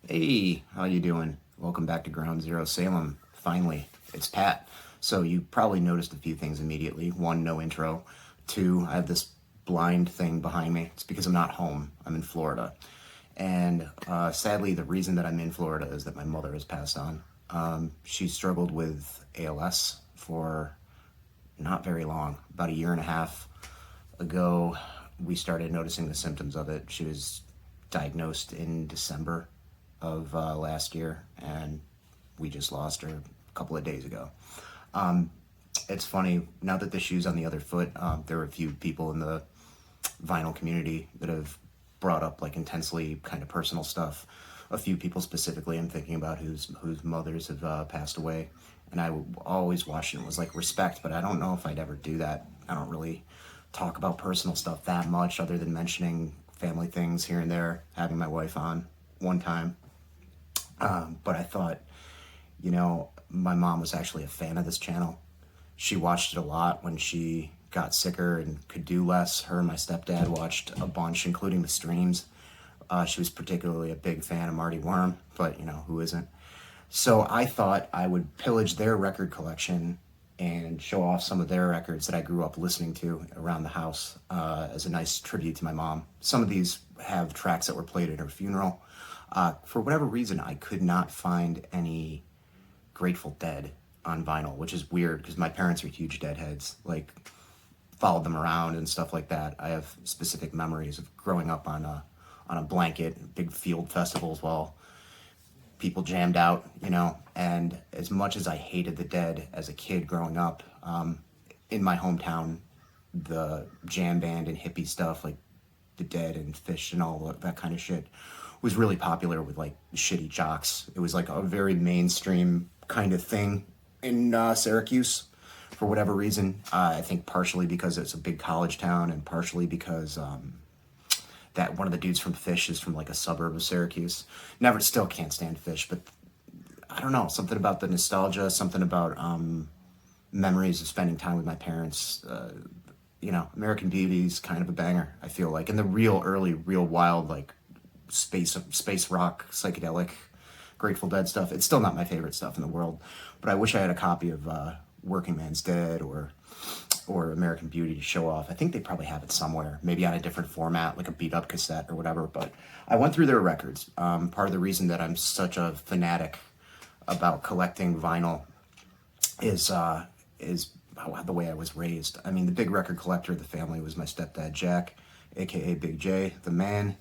Hey, how you doing? Welcome back to Ground Zero Salem. Finally, it's Pat. So you probably noticed a few things immediately. One, no intro. Two, I have this blind thing behind me. It's because I'm not home. I'm in Florida. And sadly, the reason that I'm in Florida is that my mother has passed on. She struggled with ALS for not very long, about a year and a half ago. We started noticing the symptoms of it. She was diagnosed in December of last year, and we just lost her a couple of days ago. It's funny, now that the shoe's on the other foot, there are a few people in the vinyl community that have brought up like intensely kind of personal stuff. A few people specifically I'm thinking about whose mothers have passed away, and I always watched it and was like respect, but I don't know if I'd ever do that. I don't really talk about personal stuff that much other than mentioning family things here and there, having my wife on one time. But I thought, my mom was actually a fan of this channel. She watched it a lot when she got sicker and could do less. Her and my stepdad watched a bunch, including the streams. She was particularly a big fan of Marty Worm, but who isn't? So I thought I would pillage their record collection and show off some of their records that I grew up listening to around the house as a nice tribute to my mom. Some of these have tracks that were played at her funeral. For whatever reason, I could not find any Grateful Dead on vinyl, which is weird because my parents are huge Deadheads, like followed them around and stuff like that. I have specific memories of growing up on a blanket, big field festivals while people jammed out, and as much as I hated the Dead as a kid growing up, in my hometown, the jam band and hippie stuff like the Dead and Fish and all that kind of shit was really popular with like shitty jocks. It was like a very mainstream kind of thing in Syracuse for whatever reason. I think partially because it's a big college town and partially because that one of the dudes from Fish is from like a suburb of Syracuse. Still can't stand Fish, but I don't know, something about the nostalgia, something about memories of spending time with my parents. American Beauty's kind of a banger, I feel like. And the real early, real wild, like space rock, psychedelic, Grateful Dead stuff. It's still not my favorite stuff in the world, but I wish I had a copy of Working Man's Dead or American Beauty to show off. I think they probably have it somewhere, maybe on a different format, like a beat up cassette or whatever. But I went through their records. Part of the reason that I'm such a fanatic about collecting vinyl is the way I was raised. I mean, the big record collector of the family was my stepdad, Jack, aka Big J, the man.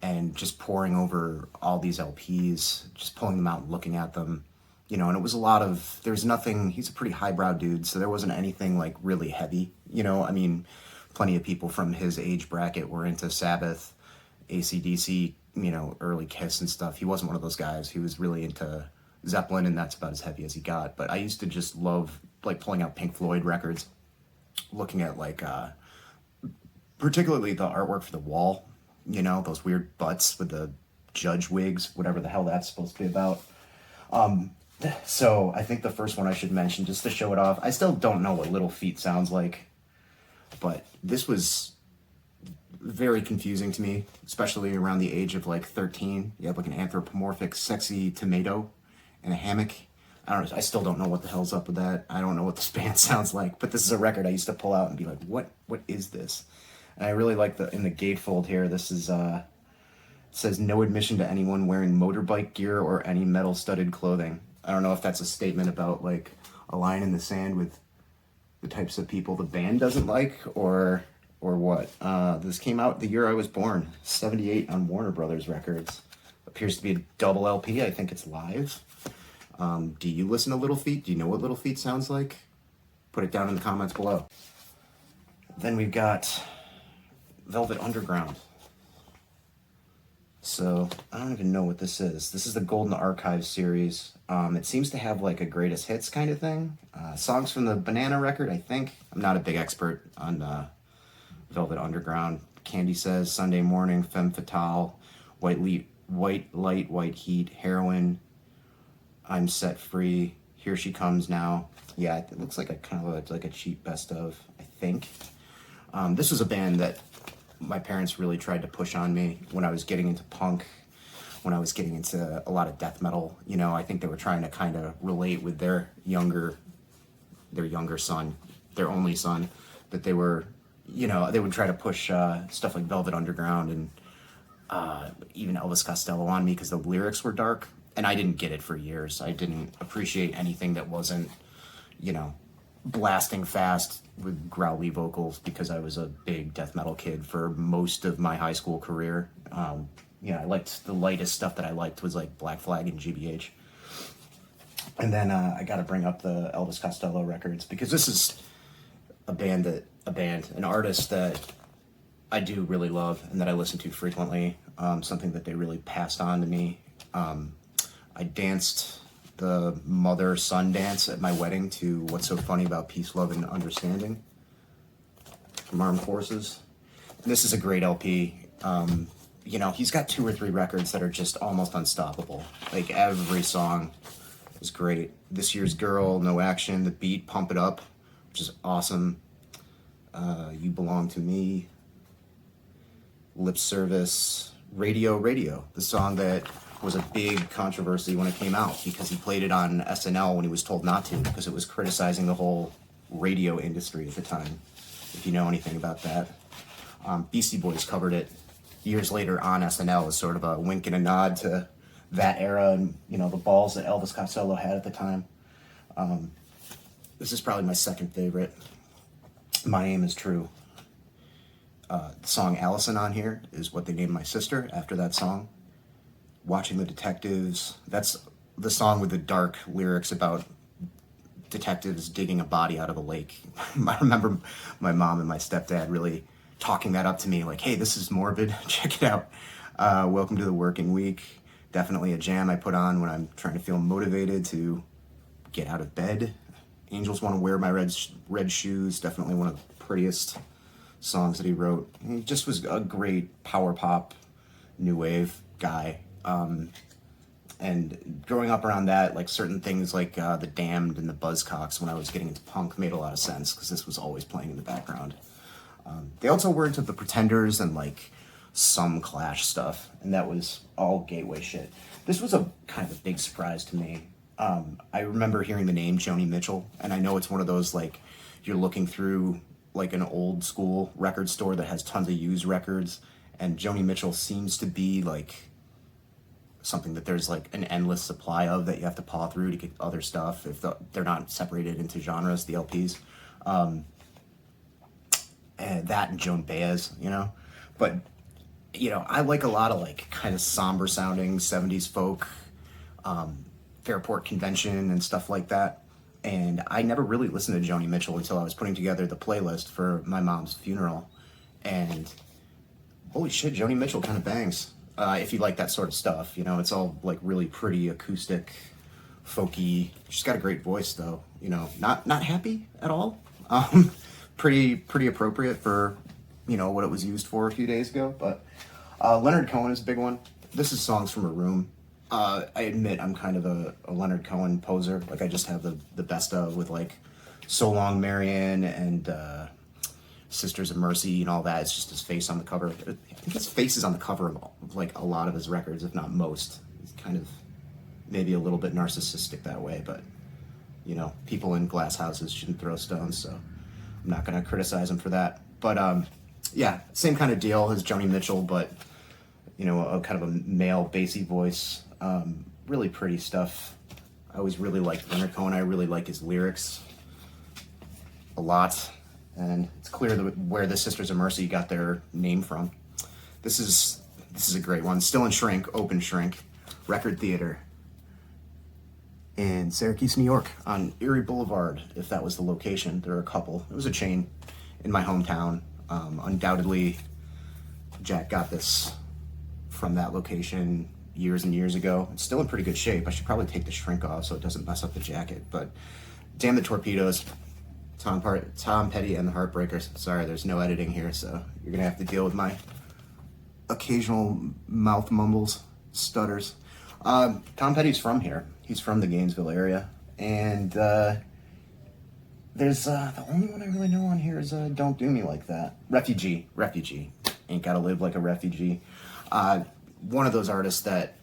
And just poring over all these LPs, just pulling them out and looking at them, and it was a lot of, there's nothing, he's a pretty highbrow dude, so there wasn't anything like really heavy, I mean, plenty of people from his age bracket were into Sabbath, AC/DC, early Kiss and stuff. He wasn't one of those guys. He was really into Zeppelin, and that's about as heavy as he got. But I used to just love like pulling out Pink Floyd records, looking at like particularly the artwork for the wall, those weird butts with the judge wigs, whatever the hell that's supposed to be about. So I think the first one I should mention, just to show it off, I still don't know what Little Feat sounds like, but this was very confusing to me, especially around the age of like 13. You have like an anthropomorphic, sexy tomato in a hammock. I still don't know what the hell's up with that. I don't know what this band sounds like, but this is a record I used to pull out and be like, what is this? And I really like in the gatefold here, this is, it says no admission to anyone wearing motorbike gear or any metal studded clothing. I don't know if that's a statement about like a line in the sand with the types of people the band doesn't like or what. This came out the year I was born, 78 on Warner Brothers Records. Appears to be a double LP. I think it's live. Do you listen to Little Feat? Do you know what Little Feat sounds like? Put it down in the comments below. Then we've got Velvet Underground. So, I don't even know what this is. This is the Golden Archive series. It seems to have like a greatest hits kind of thing. Songs from the Banana record, I think. I'm not a big expert on Velvet Underground. Candy Says, Sunday Morning, Femme Fatale, White Light, White Heat, Heroin, I'm Set Free, Here She Comes Now. Yeah, it looks like a kind of like a cheap best of, I think. This was a band that my parents really tried to push on me when I was getting into punk. when I was getting into a lot of death metal. You know, I think they were trying to kind of relate with their younger son, their only son, that they were, you know, they would try to push stuff like Velvet Underground and even Elvis Costello on me because the lyrics were dark, and I didn't get it for years. I didn't appreciate anything that wasn't, you know, blasting fast with growly vocals because I was a big death metal kid for most of my high school career. You know, I liked the lightest stuff that I liked was like Black Flag and GBH. And then I got to bring up the Elvis Costello records because this is an artist that I do really love and that I listen to frequently. Something that they really passed on to me. I danced the mother-son dance at my wedding to What's So Funny About Peace, Love, and Understanding from Armed Forces. And this is a great LP. You know, he's got 2 or 3 records that are just almost unstoppable. Like, every song is great. This Year's Girl, No Action, The Beat, Pump It Up, which is awesome. You Belong to Me, Lip Service, Radio, the song that was a big controversy when it came out because he played it on SNL when he was told not to because it was criticizing the whole radio industry at the time, if you know anything about that. Beastie Boys covered it years later on SNL as sort of a wink and a nod to that era and, you know, the balls that Elvis Costello had at the time. This is probably my second favorite. My Aim Is True. The song Allison on here is what they named my sister after that song. Watching the Detectives, that's the song with the dark lyrics about detectives digging a body out of a lake. I remember my mom and my stepdad really talking that up to me, like, hey, this is morbid, check it out. Welcome to the Working Week. Definitely a jam I put on when I'm trying to feel motivated to get out of bed. Angels Want to Wear My Red Shoes, definitely one of the prettiest songs that he wrote. He just was a great power pop, new wave guy. And growing up around that, like certain things like The Damned and the Buzzcocks when I was getting into punk made a lot of sense because this was always playing in the background. They also were into the Pretenders and like some Clash stuff, and that was all gateway shit. This was a kind of a big surprise to me. I remember hearing the name Joni Mitchell, and I know it's one of those like you're looking through like an old school record store that has tons of used records, and Joni Mitchell seems to be like something that there's like an endless supply of that you have to paw through to get other stuff if they're not separated into genres, the LPs. And that and Joan Baez, you know. But, you know, I like a lot of like kind of somber sounding 70s folk, Fairport Convention and stuff like that. And I never really listened to Joni Mitchell until I was putting together the playlist for my mom's funeral. And holy shit, Joni Mitchell kind of bangs. If you like that sort of stuff, you know, it's all like really pretty acoustic, folky. She's got a great voice though, you know, not happy at all. Pretty appropriate for, you know, what it was used for a few days ago. But Leonard Cohen is a big one. This is Songs from a Room. I admit I'm kind of a Leonard Cohen poser. Like I just have the best of with like So Long Marianne and Sisters of Mercy and all that. It's just his face on the cover. I think his face is on the cover of like a lot of his records, if not most. He's kind of maybe a little bit narcissistic that way, but you know, people in glass houses shouldn't throw stones, so I'm not going to criticize him for that. But yeah, same kind of deal as Joni Mitchell, but you know, a kind of a male bassy voice. Really pretty stuff. I always really liked Leonard Cohen. I really like his lyrics a lot. And it's clear that where the Sisters of Mercy got their name from. This is a great one. Still in Shrink, Open Shrink, Record Theater in Syracuse, New York, on Erie Boulevard, if that was the location. There were a couple. It was a chain in my hometown. Undoubtedly, Jack got this from that location years and years ago. It's still in pretty good shape. I should probably take the shrink off so it doesn't mess up the jacket. But Damn the Torpedoes, Tom Petty and the Heartbreakers. Sorry, there's no editing here, so you're gonna have to deal with my occasional mouth mumbles, stutters. Tom Petty's from here. He's from the Gainesville area, and there's the only one I really know on here is Don't Do Me Like That. Refugee. Ain't Gotta Live Like a Refugee. One of those artists that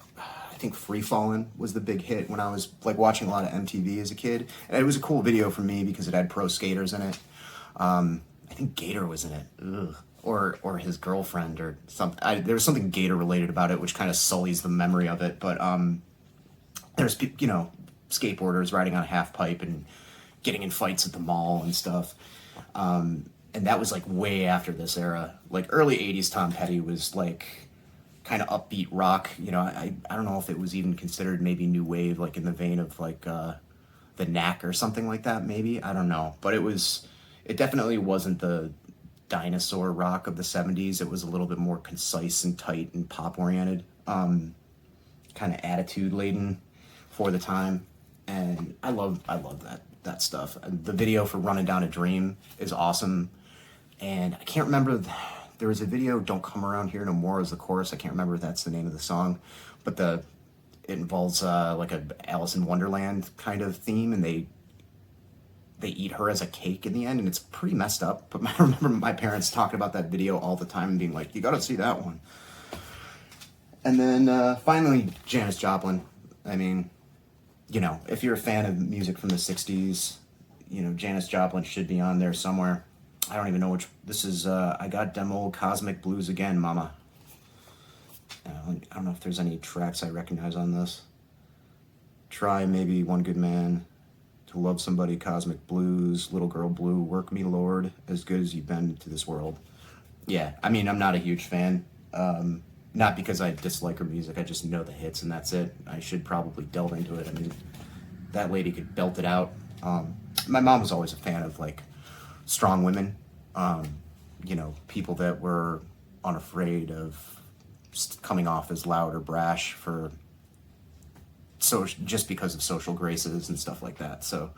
I think Free Fallin' was the big hit when I was like watching a lot of MTV as a kid. And it was a cool video for me because it had pro skaters in it. I think Gator was in it. Ugh. Or his girlfriend or something. There was something Gator related about it, which kind of sullies the memory of it. But there's, skateboarders riding on a half pipe and getting in fights at the mall and stuff. And that was like way after this era. Like early 80s Tom Petty was like kind of upbeat rock. I don't know if it was even considered maybe new wave, like in the vein of like the Knack or something like that, maybe. I don't know. But it definitely wasn't the dinosaur rock of the 70s. It was a little bit more concise and tight and pop oriented, kind of attitude laden for the time. And I love that stuff. The video for Running Down a Dream is awesome. And I can't remember, there was a video, Don't Come Around Here No More, as the chorus. I can't remember if that's the name of the song, but it involves like a Alice in Wonderland kind of theme, and they eat her as a cake in the end, and it's pretty messed up. But I remember my parents talking about that video all the time and being like, you gotta see that one. And then finally, Janis Joplin. I mean, if you're a fan of music from the 60s, Janis Joplin should be on there somewhere. I don't even know which. This is, I Got Dem Old Cosmic Blues Again, Mama. I don't know if there's any tracks I recognize on this. Try Maybe, One Good Man, To Love Somebody, Cosmic Blues, Little Girl Blue, Work Me Lord, As Good As You've Been to This World. Yeah, I mean, I'm not a huge fan. Not because I dislike her music, I just know the hits and that's it. I should probably delve into it. I mean, that lady could belt it out. My mom was always a fan of like strong women, people that were unafraid of coming off as loud or brash just because of social graces and stuff like that. So,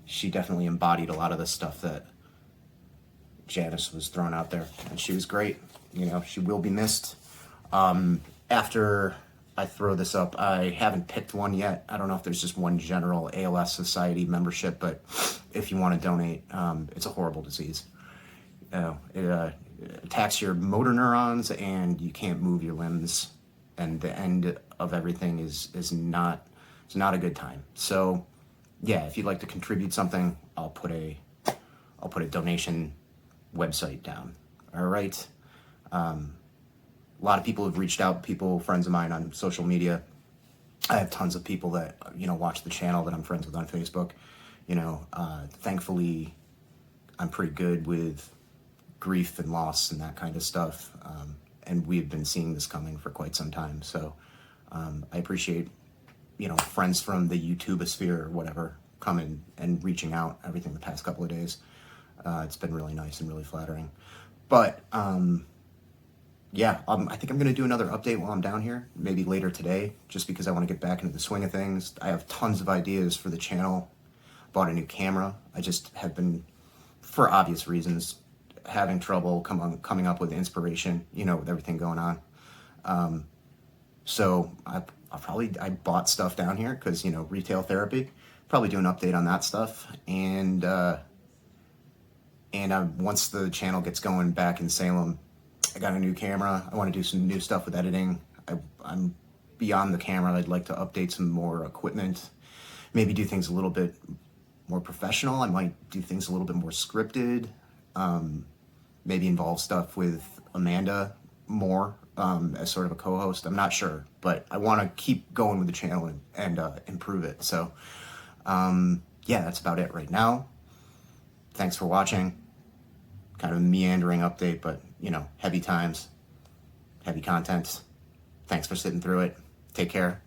she definitely embodied a lot of the stuff that Janis was throwing out there, and she was great. She will be missed. After I throw this up, I haven't picked one yet. I don't know if there's just one general ALS Society membership, but if you want to donate, it's a horrible disease. It attacks your motor neurons, and you can't move your limbs, and the end of everything is not a good time. So, yeah, if you'd like to contribute something, I'll put a donation website down. All right. A lot of people have reached out, friends of mine on social media. I have tons of people that, watch the channel that I'm friends with on Facebook. Thankfully, I'm pretty good with grief and loss and that kind of stuff. And we've been seeing this coming for quite some time. So I appreciate, friends from the YouTubosphere or whatever coming and reaching out, everything the past couple of days. It's been really nice and really flattering. But I think I'm going to do another update while I'm down here, maybe later today, just because I want to get back into the swing of things. I have tons of ideas for the channel. Bought a new camera. I just have been, for obvious reasons, having trouble coming up with inspiration, with everything going on. So I bought stuff down here because, retail therapy. Probably do an update on that stuff. And once the channel gets going back in Salem, I got a new camera. I want to do some new stuff with editing. I'm beyond the camera. I'd like to update some more equipment, maybe do things a little bit more professional. I might do things a little bit more scripted, maybe involve stuff with Amanda more as sort of a co-host. I'm not sure, but I want to keep going with the channel and improve it. So, that's about it right now. Thanks for watching. Kind of a meandering update, but, heavy times, heavy content. Thanks for sitting through it. Take care.